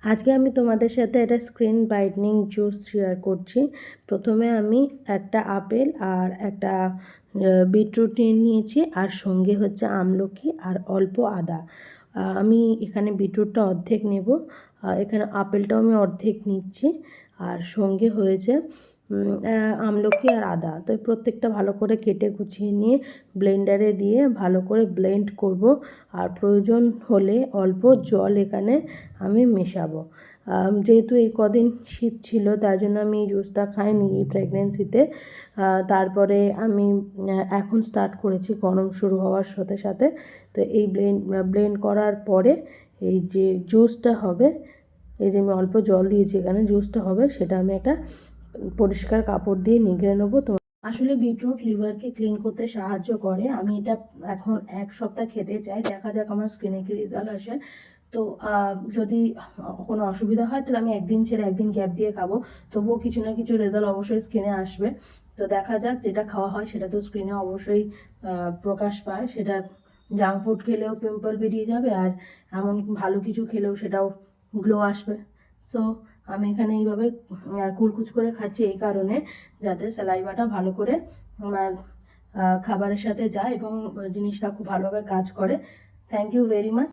আজকে আমি তোমাদের সাথে একটা স্কিন ব্রাইটনিং জুস শেয়ার করছি। প্রথমে আমি একটা আপেল আর একটা বিটরুট নিয়েছি, আর সঙ্গে হচ্ছে আমলকি আর অল্প আদা। আমি এখানে বিটরুটটা অর্ধেক নেব, এখানে আপেলটাও আমি অর্ধেক নিচ্ছি, আর সঙ্গে হয়েছে আমলকি আর আদা। তো প্রত্যেকটা ভালো করে কেটে গুছিয়ে নিয়ে ব্লেন্ডারে দিয়ে ভালো করে ব্লেন্ড করব, আর প্রয়োজন হলে অল্প জল এখানে আমি মেশাবো। যেহেতু এই কদিন শীত ছিল, তার জন্য আমি এই জুসটা খাইনি এই প্রেগনেন্সিতে। তারপরে আমি এখন স্টার্ট করেছি গরম শুরু হওয়ার সাথে সাথে। তো এই ব্লেন্ড করার পরে এই যে জুসটা হবে, এই যে আমি অল্প জল দিয়েছি এখানে, জুসটা হবে সেটা আমি একটা পরিষ্কার কাপড় দিয়ে নিগড়ে নেবো। তো আসলে বিটরুট লিভারকে ক্লিন করতে সাহায্য করে। আমি এটা এখন 1 সপ্তাহ খেতে চাই, দেখা যাক আমার স্কিনে কি রেজাল্ট আসে। তো যদি কোনো অসুবিধা হয় তাহলে আমি একদিন ছেড়ে একদিন গ্যাপ দিয়ে খাবো, তবুও কিছু না কিছু রেজাল্ট অবশ্যই স্কিনে আসবে। তো দেখা যাক, যেটা খাওয়া হয় সেটা তো স্কিনে অবশ্যই প্রকাশ পায়। সেটা জাঙ্ক ফুড খেলেও পিম্পল বেরিয়ে যাবে, আর এমন ভালো কিছু খেলেও সেটাও গ্লো আসবে। সো আমি এখানে এইভাবে কুলকুচ করে খাচ্ছি এই কারণে, যাতে স্যালাইভাটা ভালো করে আমার খাবারের সাথে যায় এবং জিনিসটা খুব ভালোভাবে কাজ করে। Thank you very much.